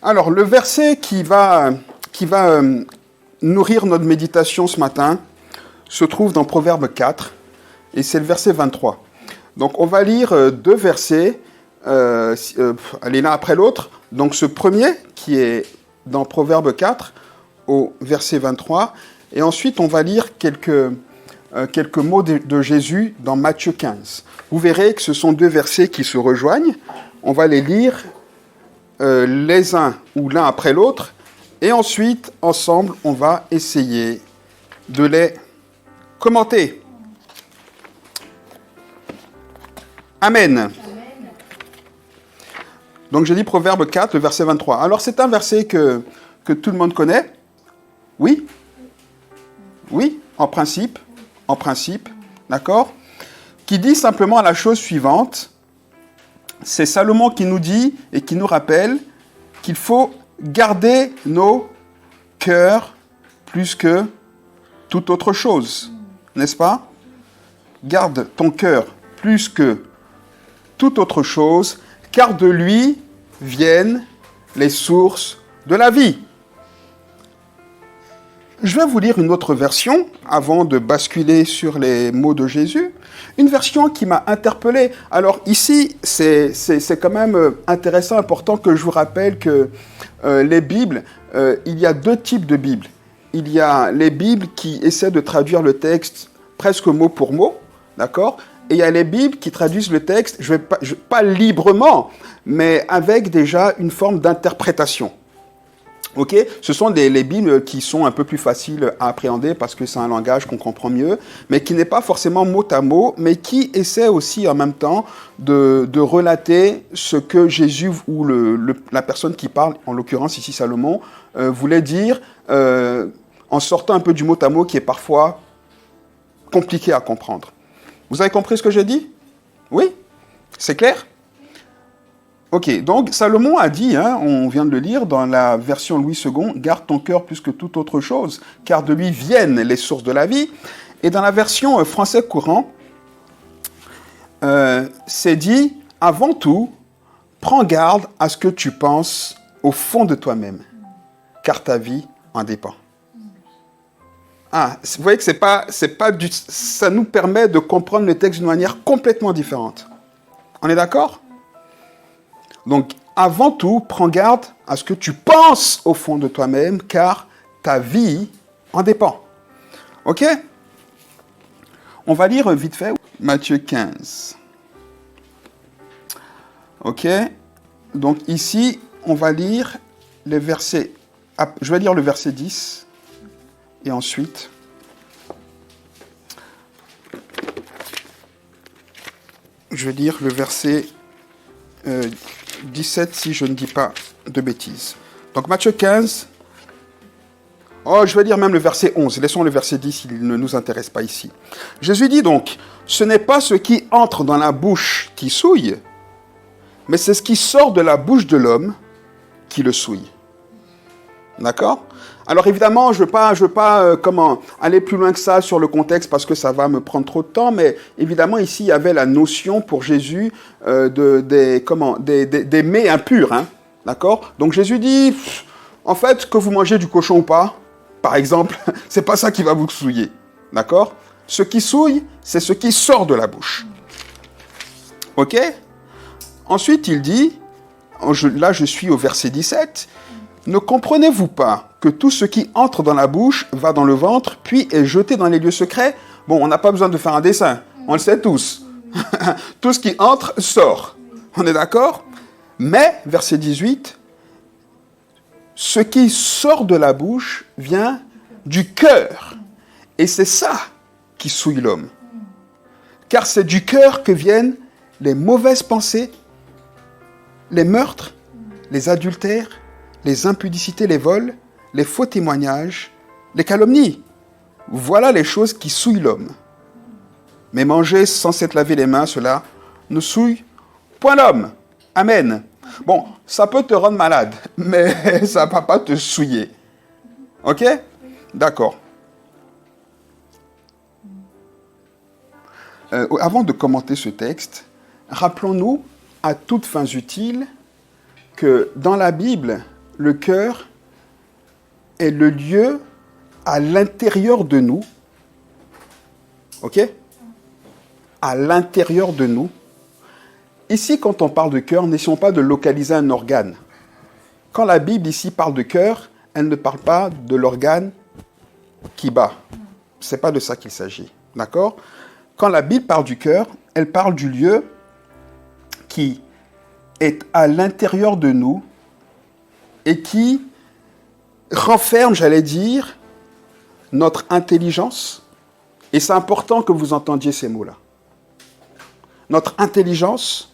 Alors, le verset qui va nourrir notre méditation ce matin se trouve dans Proverbe 4, et c'est le verset 23. Donc, on va lire deux versets, l'un après l'autre. Donc, ce premier, qui est dans Proverbe 4, au verset 23, et ensuite, on va lire quelques mots de Jésus dans Matthieu 15. Vous verrez que ce sont deux versets qui se rejoignent. On va les lire les uns ou l'un après l'autre, et ensuite, ensemble, on va essayer de les commenter. Amen. Donc, je lis Proverbe 4, le verset 23. Alors, c'est un verset que tout le monde connaît. Oui? Oui, en principe, d'accord? Qui dit simplement la chose suivante. C'est Salomon qui nous dit et qui nous rappelle qu'il faut garder nos cœurs plus que toute autre chose. N'est-ce pas? Garde ton cœur plus que toute autre chose, car de lui viennent les sources de la vie. Je vais vous lire une autre version avant de basculer sur les mots de Jésus. Une version qui m'a interpellé. Alors ici, c'est quand même intéressant, important que je vous rappelle que les Bibles, il y a deux types de Bibles. Il y a les Bibles qui essaient de traduire le texte presque mot pour mot, d'accord? Et il y a les Bibles qui traduisent le texte, pas librement, mais avec déjà une forme d'interprétation. Ok, ce sont les Bibles qui sont un peu plus faciles à appréhender parce que c'est un langage qu'on comprend mieux, mais qui n'est pas forcément mot à mot, mais qui essaie aussi en même temps de relater ce que Jésus ou la personne qui parle, en l'occurrence ici Salomon, voulait dire en sortant un peu du mot à mot qui est parfois compliqué à comprendre. Vous avez compris ce que j'ai dit? Oui? C'est clair? Ok, donc Salomon a dit, on vient de le lire dans la version Louis II, « Garde ton cœur plus que toute autre chose, car de lui viennent les sources de la vie. » Et dans la version français courant, c'est dit, « Avant tout, prends garde à ce que tu penses au fond de toi-même, car ta vie en dépend. » Ah, vous voyez que ça nous permet de comprendre le texte d'une manière complètement différente. On est d'accord ? Donc, avant tout, prends garde à ce que tu penses au fond de toi-même, car ta vie en dépend. Ok? On va lire vite fait Matthieu 15. Ok? Donc ici, on va lire les versets. Je vais lire le verset 10. Et ensuite, je vais lire le verset 17, si je ne dis pas de bêtises. Donc Matthieu 15, je vais lire même le verset 11. Laissons le verset 10, il ne nous intéresse pas ici. Jésus dit donc, « Ce n'est pas ce qui entre dans la bouche qui souille, mais c'est ce qui sort de la bouche de l'homme qui le souille. » D'accord ? Alors évidemment, je veux pas aller plus loin que ça sur le contexte parce que ça va me prendre trop de temps, mais évidemment ici il y avait la notion pour Jésus des mets impurs, d'accord ? Donc Jésus dit, en fait, que vous mangez du cochon ou pas, par exemple, c'est pas ça qui va vous souiller, d'accord ? Ce qui souille, c'est ce qui sort de la bouche. Ok ? Ensuite il dit, là je suis au verset 17, « Ne comprenez-vous pas que tout ce qui entre dans la bouche va dans le ventre, puis est jeté dans les lieux secrets ?» Bon, on n'a pas besoin de faire un dessin, on le sait tous. Tout ce qui entre sort. On est d'accord ? Mais, verset 18, « Ce qui sort de la bouche vient du cœur. Et c'est ça qui souille l'homme. Car c'est du cœur que viennent les mauvaises pensées, les meurtres, les adultères, les impudicités, les vols, les faux témoignages, les calomnies. Voilà les choses qui souillent l'homme. Mais manger sans s'être lavé les mains, cela ne souille point l'homme. Amen. Bon, ça peut te rendre malade, mais ça ne va pas te souiller. Ok ? D'accord. Avant de commenter ce texte, rappelons-nous à toutes fins utiles que dans la Bible, le cœur est le lieu à l'intérieur de nous, ok? À l'intérieur de nous. Ici, quand on parle de cœur, n'essayons pas de localiser un organe. Quand la Bible ici parle de cœur, elle ne parle pas de l'organe qui bat. Ce n'est pas de ça qu'il s'agit, d'accord? Quand la Bible parle du cœur, elle parle du lieu qui est à l'intérieur de nous et qui renferme, j'allais dire, notre intelligence. Et c'est important que vous entendiez ces mots-là. Notre intelligence,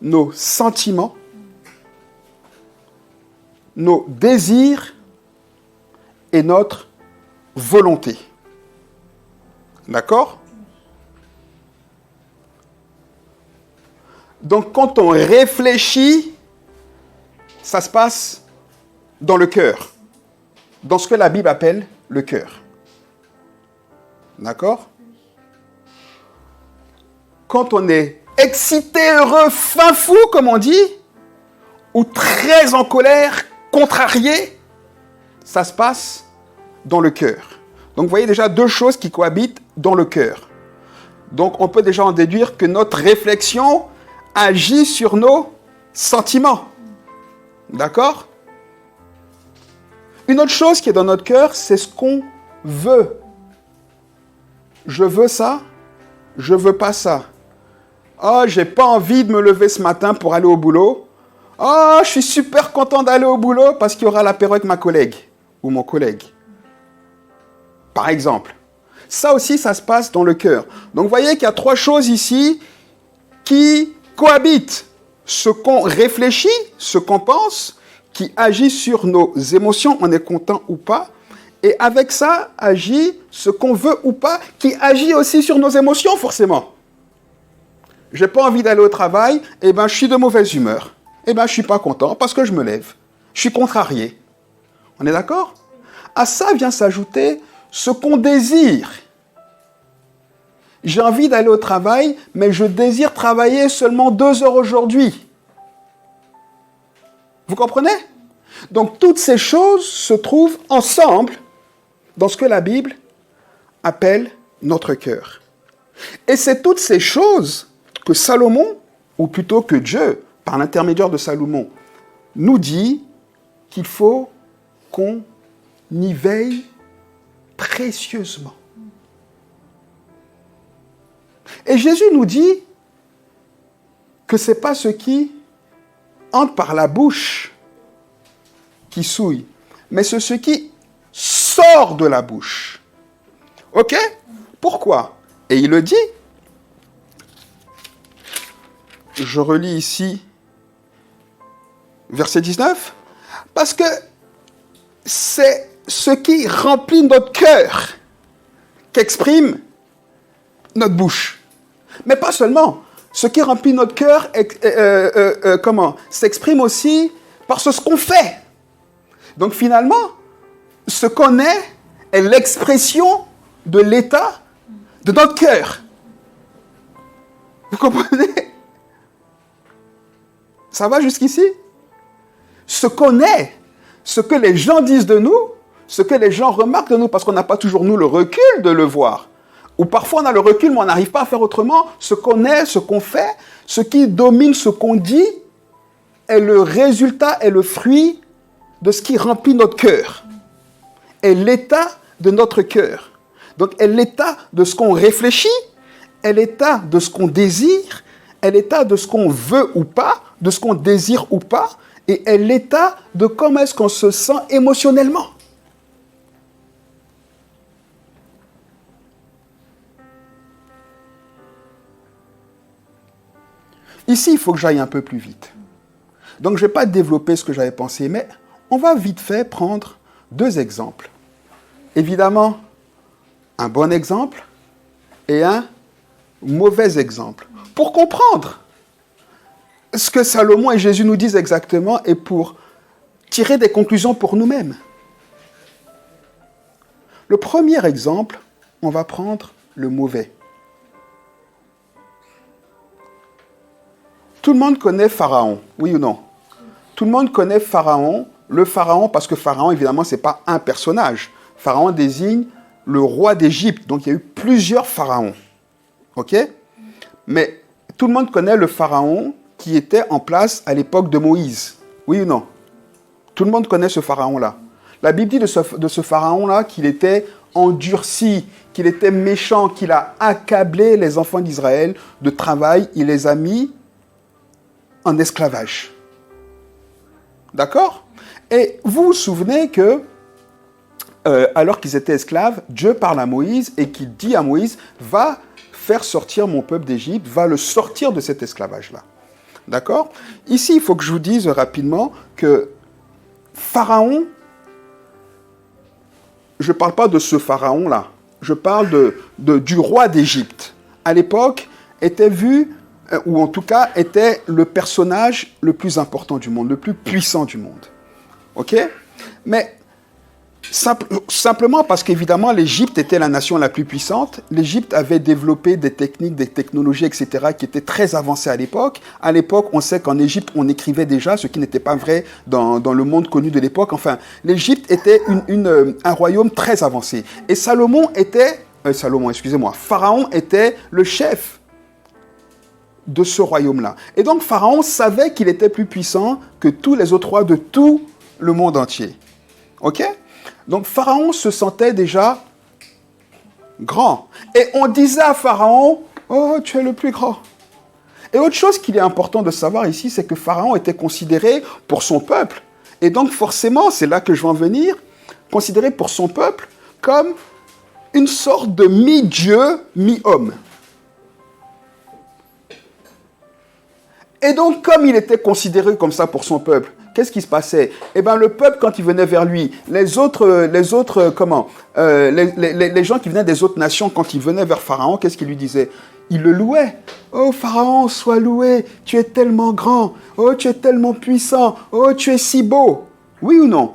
nos sentiments, nos désirs et notre volonté. D'accord? Donc, quand on réfléchit, ça se passe dans le cœur, dans ce que la Bible appelle le cœur. D'accord? Quand on est excité, heureux, fin fou, comme on dit, ou très en colère, contrarié, ça se passe dans le cœur. Donc, vous voyez déjà deux choses qui cohabitent dans le cœur. Donc, on peut déjà en déduire que notre réflexion agit sur nos sentiments. D'accord? Une autre chose qui est dans notre cœur, c'est ce qu'on veut. Je veux ça, je veux pas ça. Oh, j'ai pas envie de me lever ce matin pour aller au boulot. Oh, je suis super content d'aller au boulot parce qu'il y aura l'apéro avec ma collègue ou mon collègue. Par exemple. Ça aussi, ça se passe dans le cœur. Donc, vous voyez qu'il y a trois choses ici qui cohabitent. Ce qu'on réfléchit, ce qu'on pense, qui agit sur nos émotions, on est content ou pas. Et avec ça, agit ce qu'on veut ou pas, qui agit aussi sur nos émotions, forcément. J'ai pas envie d'aller au travail, eh ben, je suis de mauvaise humeur. Eh ben, je suis pas content parce que je me lève. Je suis contrarié. On est d'accord? À ça vient s'ajouter ce qu'on désire. J'ai envie d'aller au travail, mais je désire travailler seulement 2 heures aujourd'hui. Vous comprenez? Donc, toutes ces choses se trouvent ensemble dans ce que la Bible appelle notre cœur. Et c'est toutes ces choses que Salomon, ou plutôt que Dieu, par l'intermédiaire de Salomon, nous dit qu'il faut qu'on y veille précieusement. Et Jésus nous dit que ce n'est pas ce qui entre par la bouche qui souille, mais c'est ce qui sort de la bouche. Ok? Pourquoi? Et il le dit. Je relis ici verset 19. Parce que c'est ce qui remplit notre cœur qu'exprime notre bouche. Mais pas seulement. Ce qui remplit notre cœur s'exprime aussi par ce qu'on fait. Donc finalement, ce qu'on est l'expression de l'état de notre cœur. Vous comprenez? Ça va jusqu'ici? Ce qu'on est, ce que les gens disent de nous, ce que les gens remarquent de nous, parce qu'on n'a pas toujours, nous, le recul de le voir. Ou parfois, on a le recul, mais on n'arrive pas à faire autrement. Ce qu'on est, ce qu'on fait, ce qui domine ce qu'on dit, est le résultat, est le fruit de ce qui remplit notre cœur. Est l'état de notre cœur. Donc, est l'état de ce qu'on réfléchit, est l'état de ce qu'on désire, est l'état de ce qu'on veut ou pas, de ce qu'on désire ou pas, et est l'état de comment est-ce qu'on se sent émotionnellement. Ici, il faut que j'aille un peu plus vite. Donc, je ne vais pas développer ce que j'avais pensé, mais on va vite fait prendre 2 exemples. Évidemment, un bon exemple et un mauvais exemple. Pour comprendre ce que Salomon et Jésus nous disent exactement et pour tirer des conclusions pour nous-mêmes. Le premier exemple, on va prendre le mauvais. Tout le monde connaît Pharaon, oui ou non? Tout le monde connaît Pharaon. Le Pharaon, parce que Pharaon, évidemment, ce n'est pas un personnage. Pharaon désigne le roi d'Égypte. Donc, il y a eu plusieurs pharaons. OK? Mais tout le monde connaît le Pharaon qui était en place à l'époque de Moïse. Oui ou non? Tout le monde connaît ce Pharaon-là. La Bible dit de ce Pharaon-là qu'il était endurci, qu'il était méchant, qu'il a accablé les enfants d'Israël de travail. Il les a mis en esclavage. D'accord? Et vous vous souvenez que, alors qu'ils étaient esclaves, Dieu parle à Moïse et qu'il dit à Moïse, va faire sortir mon peuple d'Égypte, va le sortir de cet esclavage-là. D'accord? Ici, il faut que je vous dise rapidement que Pharaon, je ne parle pas de ce Pharaon-là, je parle du roi d'Égypte. À l'époque, était vu, ou en tout cas, était le personnage le plus important du monde, le plus puissant du monde. OK? Mais simplement parce qu'évidemment, l'Égypte était la nation la plus puissante. L'Égypte avait développé des techniques, des technologies, etc., qui étaient très avancées à l'époque. À l'époque, on sait qu'en Égypte, on écrivait déjà, ce qui n'était pas vrai dans le monde connu de l'époque. Enfin, l'Égypte était un royaume très avancé. Et Pharaon était le chef de ce royaume-là. Et donc, Pharaon savait qu'il était plus puissant que tous les autres rois de tout le monde entier. OK? Donc, Pharaon se sentait déjà grand. Et on disait à Pharaon, « Oh, tu es le plus grand. » Et autre chose qu'il est important de savoir ici, c'est que Pharaon était considéré pour son peuple. Et donc, forcément, c'est là que je veux en venir, considéré pour son peuple comme une sorte de mi-dieu, mi-homme. Et donc, comme il était considéré comme ça pour son peuple, qu'est-ce qui se passait? Eh bien, le peuple, quand il venait vers lui, les gens qui venaient des autres nations, quand ils venaient vers Pharaon, qu'est-ce qu'ils lui disaient? Ils le louaient. Oh, Pharaon, sois loué, tu es tellement grand, oh, tu es tellement puissant, oh, tu es si beau. Oui ou non?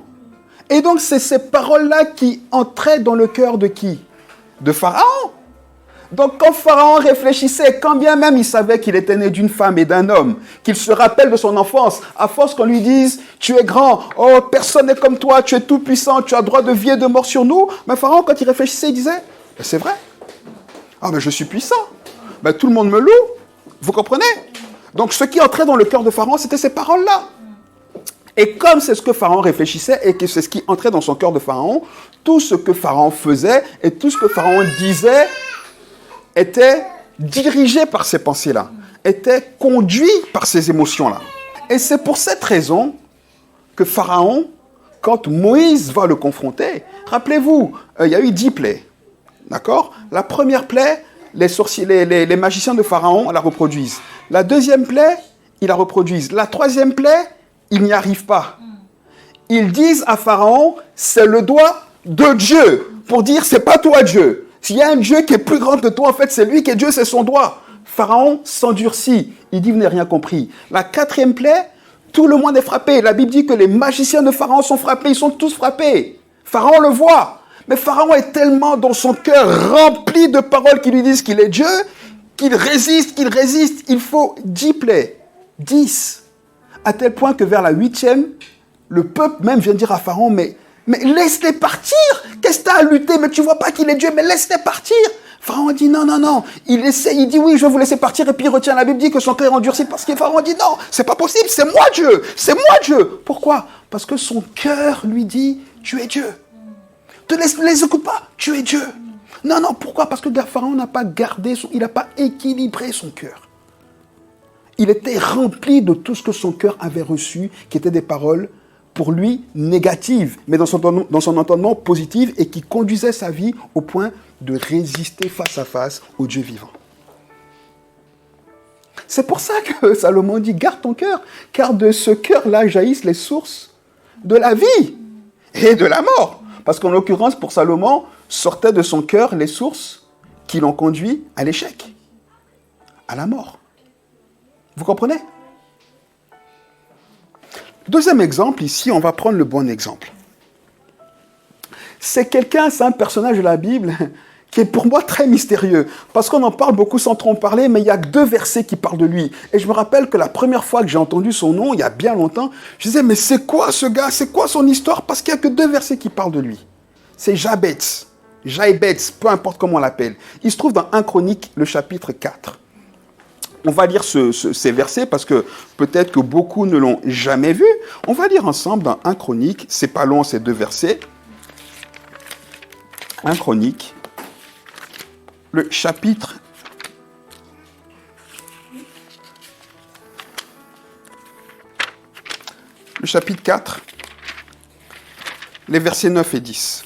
Et donc, c'est ces paroles-là qui entraient dans le cœur de qui? De Pharaon. Donc, quand Pharaon réfléchissait, quand bien même il savait qu'il était né d'une femme et d'un homme, qu'il se rappelle de son enfance, à force qu'on lui dise « Tu es grand, oh, personne n'est comme toi, tu es tout puissant, tu as droit de vie et de mort sur nous », mais Pharaon, quand il réfléchissait, il disait « C'est vrai. Ah, mais je suis puissant. Ben, tout le monde me loue. » Vous comprenez? Donc, ce qui entrait dans le cœur de Pharaon, c'était ces paroles-là. Et comme c'est ce que Pharaon réfléchissait et que c'est ce qui entrait dans son cœur de Pharaon, tout ce que Pharaon faisait et tout ce que Pharaon disait était dirigé par ces pensées-là, était conduit par ces émotions-là. Et c'est pour cette raison que Pharaon, quand Moïse va le confronter, rappelez-vous, il y a eu 10 plaies, d'accord? La première plaie, les magiciens de Pharaon la reproduisent. La deuxième plaie, ils la reproduisent. La troisième plaie, ils n'y arrivent pas. Ils disent à Pharaon, c'est le doigt de Dieu, pour dire, c'est pas toi Dieu. S'il y a un Dieu qui est plus grand que toi, en fait, c'est lui qui est Dieu, c'est son doigt. Pharaon s'endurcit. Il dit, vous n'avez rien compris. La quatrième plaie, tout le monde est frappé. La Bible dit que les magiciens de Pharaon sont frappés. Ils sont tous frappés. Pharaon le voit. Mais Pharaon est tellement dans son cœur rempli de paroles qui lui disent qu'il est Dieu, qu'il résiste. Il faut 10 plaies. 10. À tel point que vers la 8e, le peuple même vient dire à Pharaon, mais laisse-les partir. Qu'est-ce que tu as à lutter? Mais tu vois pas qu'il est Dieu, mais laisse-les partir. Pharaon dit non. Il dit oui, je vais vous laisser partir. Et puis il retient. La Bible dit que son cœur est endurci parce que Pharaon dit non, c'est pas possible, c'est moi Dieu. C'est moi Dieu. Pourquoi? Parce que son cœur lui dit, tu es Dieu. Ne les écoute pas, tu es Dieu. Non, pourquoi? Parce que Pharaon n'a pas il n'a pas équilibré son cœur. Il était rempli de tout ce que son cœur avait reçu, qui étaient des paroles pour lui négatives, mais dans son entendement positif et qui conduisait sa vie au point de résister face à face au Dieu vivant. C'est pour ça que Salomon dit, garde ton cœur, car de ce cœur-là jaillissent les sources de la vie et de la mort. Parce qu'en l'occurrence, pour Salomon, sortaient de son cœur les sources qui l'ont conduit à l'échec, à la mort. Vous comprenez? Deuxième exemple, ici, on va prendre le bon exemple. C'est un personnage de la Bible qui est pour moi très mystérieux, parce qu'on en parle beaucoup sans trop en parler, mais il y a que 2 versets qui parlent de lui. Et je me rappelle que la première fois que j'ai entendu son nom, il y a bien longtemps, je disais, mais c'est quoi ce gars? C'est quoi son histoire? Parce qu'il n'y a que 2 versets qui parlent de lui. C'est Jabetz, peu importe comment on l'appelle. Il se trouve dans 1 Chronique, le chapitre 4. On va lire ces versets parce que peut-être que beaucoup ne l'ont jamais vu. On va lire ensemble dans 1 Chronique, c'est pas long ces 2 versets. 1 Chronique, le chapitre 4, les versets 9 et 10.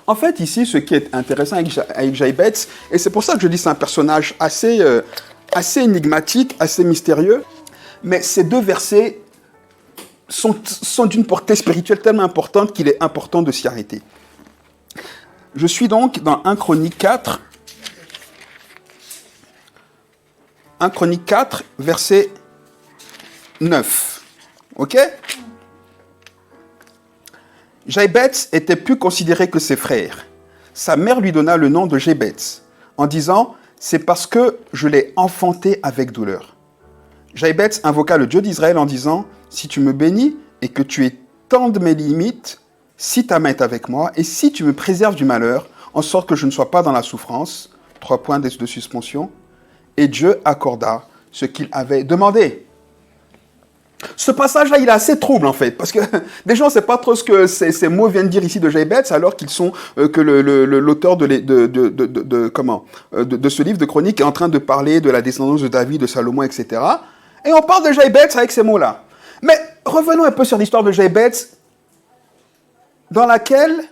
En fait, ici, ce qui est intéressant avec Jabetz, et c'est pour ça que je dis que c'est un personnage assez énigmatique, assez mystérieux, mais ces 2 versets sont d'une portée spirituelle tellement importante qu'il est important de s'y arrêter. Je suis donc dans 1 Chronique 4, verset 9. Ok? Jabetz était plus considéré que ses frères. Sa mère lui donna le nom de Jabetz, en disant « C'est parce que je l'ai enfanté avec douleur ». Jabetz invoqua le Dieu d'Israël en disant « Si tu me bénis et que tu étendes mes limites, si ta main est avec moi, et si tu me préserves du malheur, en sorte que je ne sois pas dans la souffrance, 3 points de suspension, et Dieu accorda ce qu'il avait demandé. » Ce passage-là, il est assez trouble en fait, parce que des gens ne savent pas trop ce que ces mots viennent dire ici de Jabetz, alors qu'ils sont que l'auteur de ce livre de chroniques est en train de parler de la descendance de David, de Salomon, etc. Et on parle de Jabetz avec ces mots-là. Mais revenons un peu sur l'histoire de Jabetz, dans laquelle,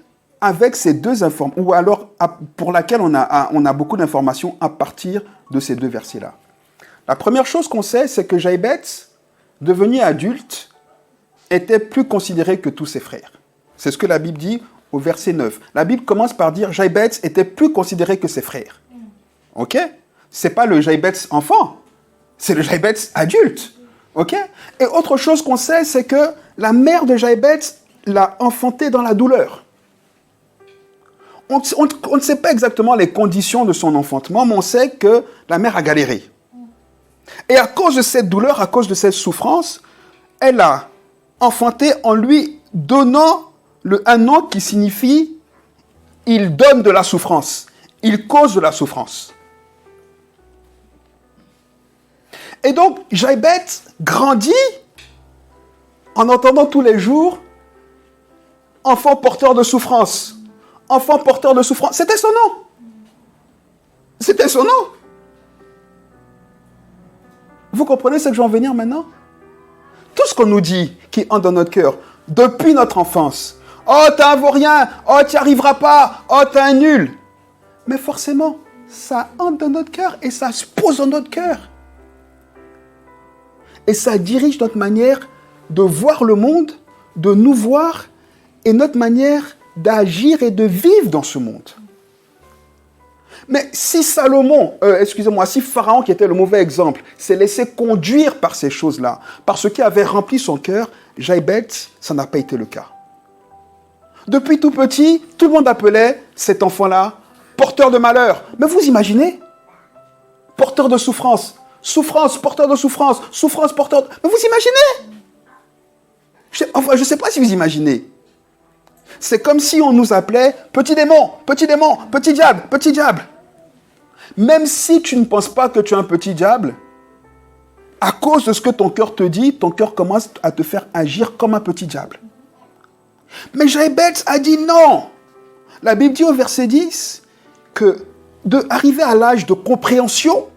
avec ces 2 informations, ou alors pour laquelle on a beaucoup d'informations à partir de ces 2 versets-là. La première chose qu'on sait, c'est que Jabetz, devenu adulte, était plus considéré que tous ses frères. C'est ce que la Bible dit au verset 9. La Bible commence par dire Jabetz était plus considéré que ses frères. Ok? C'est pas le Jabetz enfant, c'est le Jabetz adulte. Ok? Et autre chose qu'on sait, c'est que la mère de Jabetz l'a enfanté dans la douleur. On ne sait pas exactement les conditions de son enfantement, mais on sait que la mère a galéré. Et à cause de cette douleur, à cause de cette souffrance, elle a enfanté en lui donnant un nom qui signifie « il donne de la souffrance », « il cause de la souffrance ». Et donc, Jabetz grandit en entendant tous les jours « enfant porteur de souffrance ». Enfant porteur de souffrance, c'était son nom. C'était son nom. Vous comprenez ce que je vais en venir maintenant? Tout ce qu'on nous dit qui entre dans notre cœur, depuis notre enfance. Oh, t'es un vaurien. Oh, tu n'y arriveras pas. Oh, t'es un nul. Mais forcément, ça entre dans notre cœur et ça se pose dans notre cœur. Et ça dirige notre manière de voir le monde, de nous voir et notre manière d'agir et de vivre dans ce monde. Mais si si Pharaon, qui était le mauvais exemple, s'est laissé conduire par ces choses-là, par ce qui avait rempli son cœur, Jabetz, ça n'a pas été le cas. Depuis tout petit, tout le monde appelait cet enfant-là porteur de malheur. Mais vous imaginez? Porteur de souffrance. Souffrance, porteur de souffrance. Souffrance, porteur de... Mais vous imaginez? Je ne sais pas si vous imaginez. C'est comme si on nous appelait petit démon, petit diable, petit diable. Même si tu ne penses pas que tu es un petit diable, à cause de ce que ton cœur te dit, ton cœur commence à te faire agir comme un petit diable. Mais Jabetz a dit non. La Bible dit au verset 10 que d'arriver à l'âge de compréhension,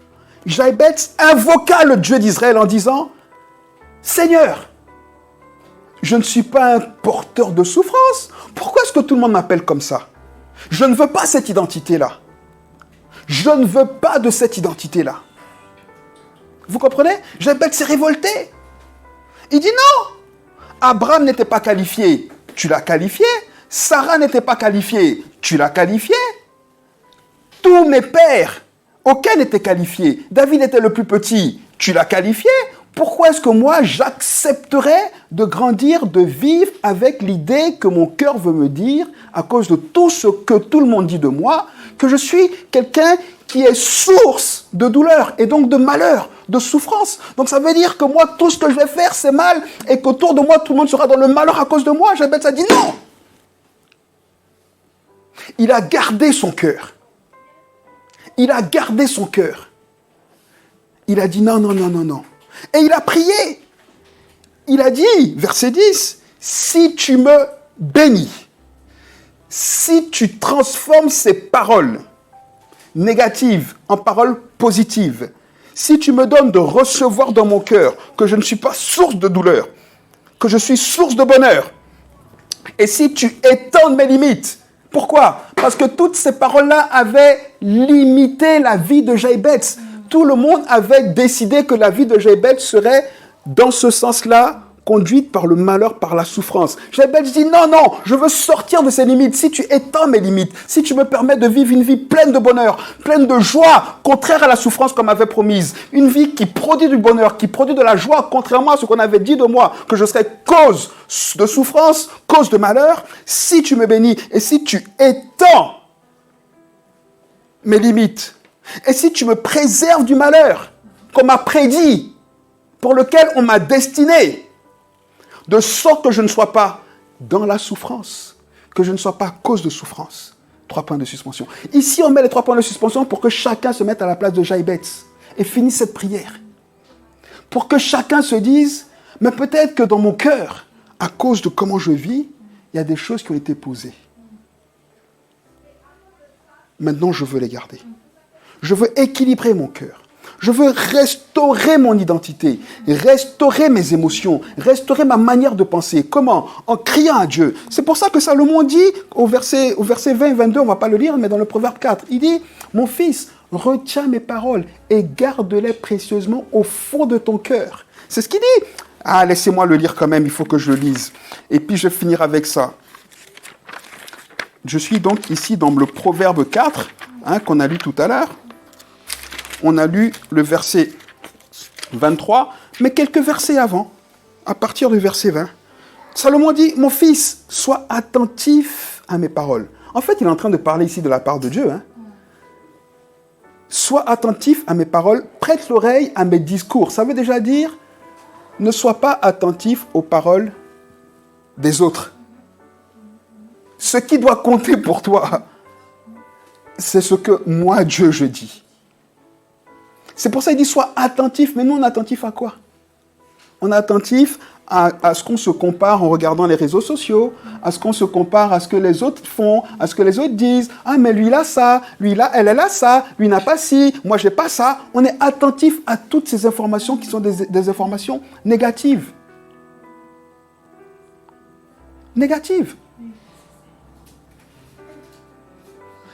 Jabetz invoqua le Dieu d'Israël en disant « Seigneur, je ne suis pas un porteur de souffrance. Pourquoi est-ce que tout le monde m'appelle comme ça? Je ne veux pas cette identité-là. Je ne veux pas de cette identité-là. » Vous comprenez? Jabetz s'est révolté. Il dit non. Abraham n'était pas qualifié. Tu l'as qualifié. Sarah n'était pas qualifiée. Tu l'as qualifié. Tous mes pères, aucun n'était qualifié. David était le plus petit. Tu l'as qualifié. Pourquoi est-ce que moi, j'accepterais de grandir, de vivre avec l'idée que mon cœur veut me dire, à cause de tout ce que tout le monde dit de moi, que je suis quelqu'un qui est source de douleur et donc de malheur, de souffrance. Donc ça veut dire que moi, tout ce que je vais faire, c'est mal et qu'autour de moi, tout le monde sera dans le malheur à cause de moi. Jabez a dit non. Il a gardé son cœur. Il a gardé son cœur. Il a dit non, non, non, non, non. Et il a prié. Il a dit, verset 10, si tu me bénis, si tu transformes ces paroles négatives en paroles positives, si tu me donnes de recevoir dans mon cœur que je ne suis pas source de douleur, que je suis source de bonheur, et si tu étends mes limites, pourquoi? Parce que toutes ces paroles-là avaient limité la vie de Jaïbet. Tout le monde avait décidé que la vie de Jaïbet serait, dans ce sens-là, conduite par le malheur, par la souffrance. Jaïbet dit non, non, je veux sortir de ces limites. Si tu étends mes limites, si tu me permets de vivre une vie pleine de bonheur, pleine de joie, contraire à la souffrance qu'on m'avait promise, une vie qui produit du bonheur, qui produit de la joie, contrairement à ce qu'on avait dit de moi, que je serais cause de souffrance, cause de malheur, si tu me bénis et si tu étends mes limites, et si tu me préserves du malheur qu'on m'a prédit, pour lequel on m'a destiné, de sorte que je ne sois pas dans la souffrance, que je ne sois pas cause de souffrance. 3 points de suspension. Ici, on met les 3 points de suspension pour que chacun se mette à la place de Jaïbet et finisse cette prière. Pour que chacun se dise, mais peut-être que dans mon cœur, à cause de comment je vis, il y a des choses qui ont été posées. Maintenant, je veux les garder. Je veux équilibrer mon cœur. Je veux restaurer mon identité, restaurer mes émotions, restaurer ma manière de penser. Comment? En criant à Dieu. C'est pour ça que Salomon dit, au verset 20 et 22, on ne va pas le lire, mais dans le proverbe 4, il dit, « Mon fils, retiens mes paroles et garde-les précieusement au fond de ton cœur. » C'est ce qu'il dit. Ah, laissez-moi le lire quand même, il faut que je le lise. Et puis je vais finir avec ça. Je suis donc ici dans le proverbe 4, qu'on a lu tout à l'heure. On a lu le verset 23, mais quelques versets avant, à partir du verset 20. Salomon dit, « Mon fils, sois attentif à mes paroles. » En fait, il est en train de parler ici de la part de Dieu. Sois attentif à mes paroles, prête l'oreille à mes discours. Ça veut déjà dire, ne sois pas attentif aux paroles des autres. Ce qui doit compter pour toi, c'est ce que moi, Dieu, je dis. C'est pour ça qu'il dit, sois attentif. Mais nous, on est attentif à quoi? On est attentif à ce qu'on se compare en regardant les réseaux sociaux, à ce qu'on se compare à ce que les autres font, à ce que les autres disent. Ah, mais lui, il a ça, lui, là, elle a ça, lui n'a pas ci, moi, j'ai pas ça. On est attentif à toutes ces informations qui sont des informations négatives. Négatives.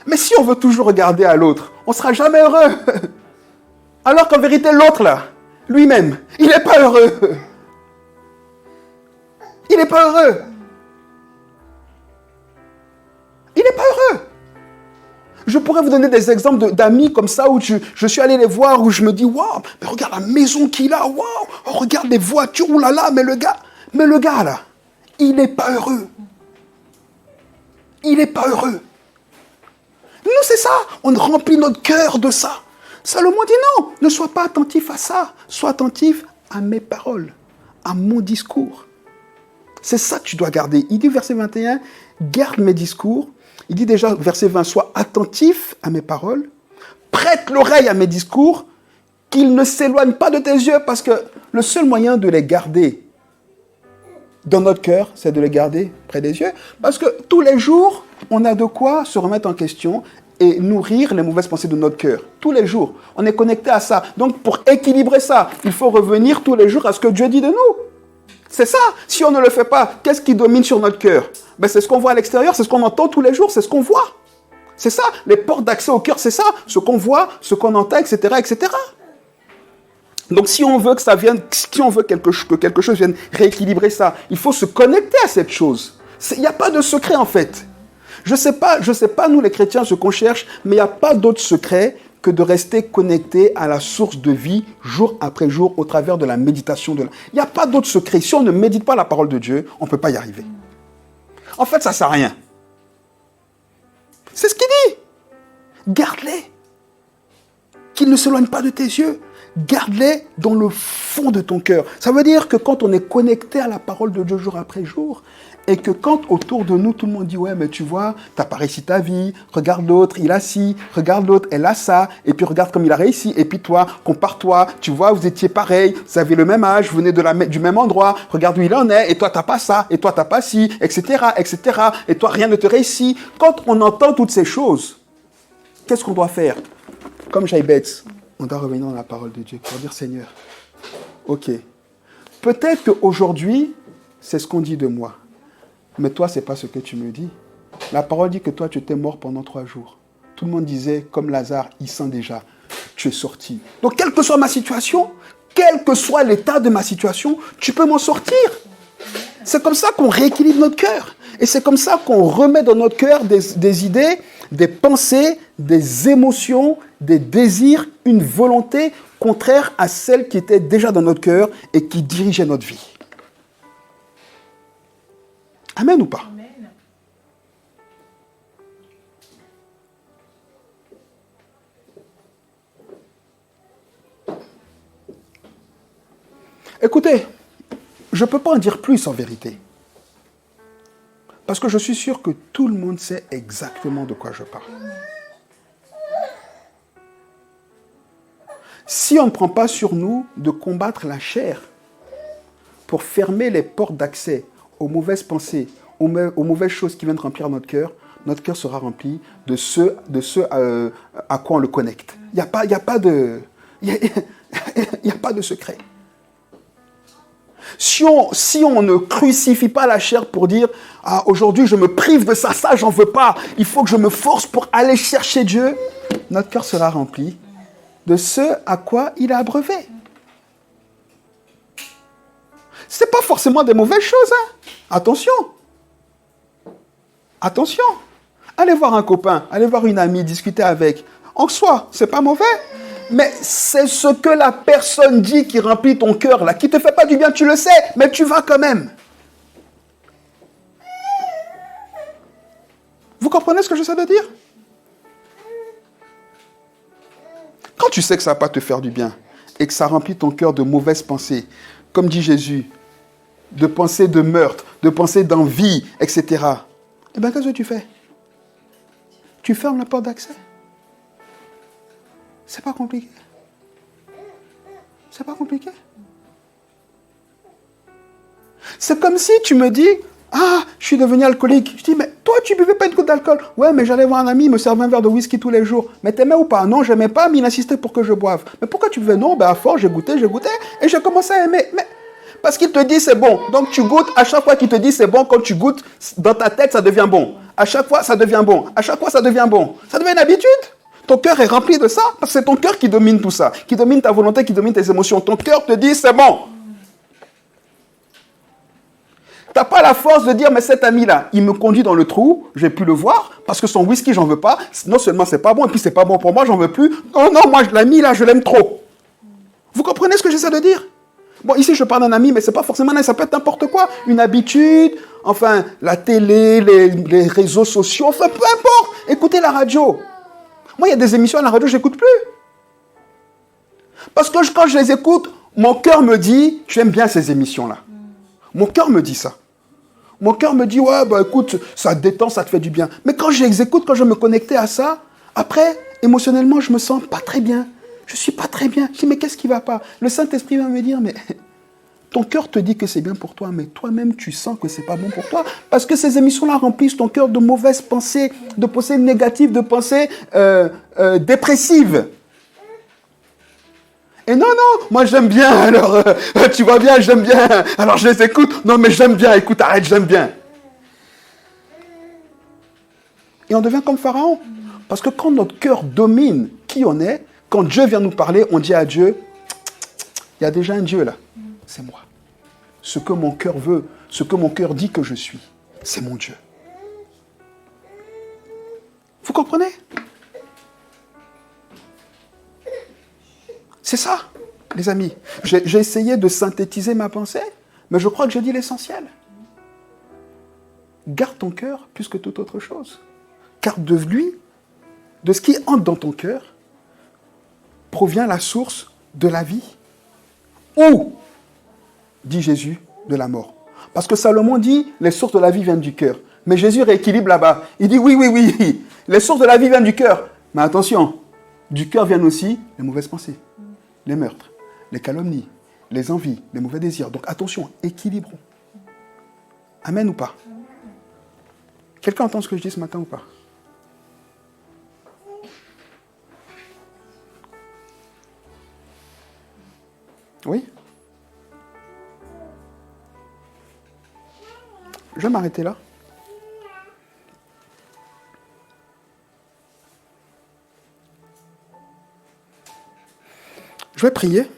Mais si on veut toujours regarder à l'autre, on ne sera jamais heureux. Alors qu'en vérité, l'autre là, lui-même, il n'est pas heureux. Il n'est pas heureux. Il n'est pas heureux. Je pourrais vous donner des exemples d'amis comme ça où je suis allé les voir, où je me dis, waouh, mais regarde la maison qu'il a, waouh, oh, regarde les voitures, oulala, mais le gars là, il n'est pas heureux. Il n'est pas heureux. Nous, c'est ça, on remplit notre cœur de ça. Salomon dit non, ne sois pas attentif à ça, sois attentif à mes paroles, à mon discours. C'est ça que tu dois garder. Il dit verset 21, garde mes discours. Il dit déjà verset 20, sois attentif à mes paroles, prête l'oreille à mes discours, qu'ils ne s'éloignent pas de tes yeux, parce que le seul moyen de les garder dans notre cœur, c'est de les garder près des yeux, parce que tous les jours, on a de quoi se remettre en question et nourrir les mauvaises pensées de notre cœur. Tous les jours, on est connecté à ça. Donc, pour équilibrer ça, il faut revenir tous les jours à ce que Dieu dit de nous. C'est ça. Si on ne le fait pas, qu'est-ce qui domine sur notre cœur? Ben, c'est ce qu'on voit à l'extérieur, c'est ce qu'on entend tous les jours, c'est ce qu'on voit. C'est ça. Les portes d'accès au cœur, c'est ça. Ce qu'on voit, ce qu'on entend, etc., etc. Donc, si on veut que ça vienne, si on veut que quelque chose vienne rééquilibrer ça, il faut se connecter à cette chose. Il n'y a pas de secret, en fait. Je sais pas, nous les chrétiens, ce qu'on cherche, mais il n'y a pas d'autre secret que de rester connecté à la source de vie jour après jour au travers de la méditation. Il n'y a pas d'autre secret. Si on ne médite pas la parole de Dieu, on ne peut pas y arriver. En fait, ça ne sert à rien. C'est ce qu'il dit. Garde-les. Qu'ils ne s'éloignent pas de tes yeux. Garde-les dans le fond de ton cœur. Ça veut dire que quand on est connecté à la parole de Dieu jour après jour, et que quand autour de nous, tout le monde dit « Ouais, mais tu vois, tu n'as pas réussi ta vie, regarde l'autre, il a ci, regarde l'autre, elle a ça, et puis regarde comme il a réussi, et puis toi, compare-toi, tu vois, vous étiez pareil, vous avez le même âge, vous venez du même endroit, regarde où il en est, et toi, tu n'as pas ça, et toi, tu n'as pas ci, etc., etc., et toi, rien ne te réussit. » Quand on entend toutes ces choses, qu'est-ce qu'on doit faire? Comme Jaïbetz, on doit revenir dans la parole de Dieu pour dire « Seigneur, ok, peut-être qu'aujourd'hui, c'est ce qu'on dit de moi. Mais toi, ce n'est pas ce que tu me dis. La parole dit que toi, tu étais mort pendant 3 jours. Tout le monde disait, comme Lazare, il sent déjà, tu es sorti. Donc, quelle que soit ma situation, quel que soit l'état de ma situation, tu peux m'en sortir. C'est comme ça qu'on rééquilibre notre cœur. Et c'est comme ça qu'on remet dans notre cœur des idées, des pensées, des émotions, des désirs, une volonté contraire à celle qui était déjà dans notre cœur et qui dirigeait notre vie. Amen ou pas? Amen. Écoutez, je ne peux pas en dire plus en vérité. Parce que je suis sûr que tout le monde sait exactement de quoi je parle. Si on ne prend pas sur nous de combattre la chair pour fermer les portes d'accès aux mauvaises pensées, aux mauvaises choses qui viennent remplir notre cœur sera rempli de ce à quoi on le connecte. Il n'y a pas de secret. Si on ne crucifie pas la chair pour dire « Ah, aujourd'hui, je me prive de ça, ça, j'en veux pas. Il faut que je me force pour aller chercher Dieu. » Notre cœur sera rempli de ce à quoi il a abreuvé. Ce n'est pas forcément des mauvaises choses. Hein. Attention. Attention. Allez voir un copain, allez voir une amie, discuter avec. En soi, ce n'est pas mauvais. Mais c'est ce que la personne dit qui remplit ton cœur, là, qui ne te fait pas du bien, tu le sais, mais tu vas quand même. Vous comprenez ce que j'essaie de dire? Quand tu sais que ça ne va pas te faire du bien et que ça remplit ton cœur de mauvaises pensées, comme dit Jésus, de pensées de meurtre, de pensées d'envie, etc., eh bien, qu'est-ce que tu fais? Tu fermes la porte d'accès. C'est pas compliqué. C'est pas compliqué. C'est comme si tu me dis, ah, je suis devenu alcoolique. Je dis, mais toi, tu buvais pas une goutte d'alcool. Ouais, mais j'allais voir un ami, il me servait un verre de whisky tous les jours. Mais t'aimais ou pas? Non, j'aimais pas, mais il insistait pour que je boive. Mais pourquoi tu buvais? Non, ben à force, j'ai goûté, et j'ai commencé à aimer. Mais parce qu'il te dit c'est bon. Donc tu goûtes, à chaque fois qu'il te dit c'est bon, quand tu goûtes, dans ta tête, ça devient bon. À chaque fois, ça devient bon. À chaque fois, ça devient bon. Ça devient une habitude. Ton cœur est rempli de ça, parce que c'est ton cœur qui domine tout ça, qui domine ta volonté, qui domine tes émotions. Ton cœur te dit, c'est bon. Tu n'as pas la force de dire, mais cet ami-là, il me conduit dans le trou, je n'ai plus le voir, parce que son whisky, j'en veux pas. Non seulement c'est pas bon, et puis c'est pas bon pour moi, j'en veux plus. Non, non, moi, l'ami, là, je l'aime trop. Vous comprenez ce que j'essaie de dire? Bon, ici, je parle d'un ami, mais ce n'est pas forcément un ami, ça peut être n'importe quoi. Une habitude, enfin, la télé, les réseaux sociaux, enfin, peu importe. Écoutez la radio. Moi, il y a des émissions à la radio, je n'écoute plus. Parce que quand je les écoute, mon cœur me dit, j'aime bien ces émissions-là. Mon cœur me dit ça. Mon cœur me dit, ouais, bah écoute, ça te détend, ça te fait du bien. Mais quand je les écoute, quand je me connectais à ça, après, émotionnellement, je me sens pas très bien. Je suis pas très bien. Je dis, mais qu'est-ce qui va pas? Le Saint-Esprit va me dire, mais ton cœur te dit que c'est bien pour toi, mais toi-même, tu sens que c'est pas bon pour toi. Parce que ces émissions-là remplissent ton cœur de mauvaises pensées, de pensées négatives, de pensées dépressives. Et non, non, moi j'aime bien, alors, tu vois bien, j'aime bien, alors je les écoute. Non, mais j'aime bien, écoute, arrête, j'aime bien. Et on devient comme Pharaon. Parce que quand notre cœur domine qui on est, quand Dieu vient nous parler, on dit à Dieu, il y a déjà un Dieu là, c'est moi. Ce que mon cœur veut, ce que mon cœur dit que je suis, c'est mon Dieu. Vous comprenez? C'est ça, les amis. J'ai essayé de synthétiser ma pensée, mais je crois que j'ai dit l'essentiel. Garde ton cœur plus que toute autre chose. Car de lui, de ce qui entre dans ton cœur, provient la source de la vie. Ou, dit Jésus, de la mort. Parce que Salomon dit, les sources de la vie viennent du cœur. Mais Jésus rééquilibre là-bas. Il dit, oui, les sources de la vie viennent du cœur. Mais attention, du cœur viennent aussi les mauvaises pensées, les meurtres, les calomnies, les envies, les mauvais désirs. Donc attention, équilibrons. Amen ou pas? Quelqu'un entend ce que je dis ce matin ou pas? Oui? Je vais m'arrêter là. Je vais prier.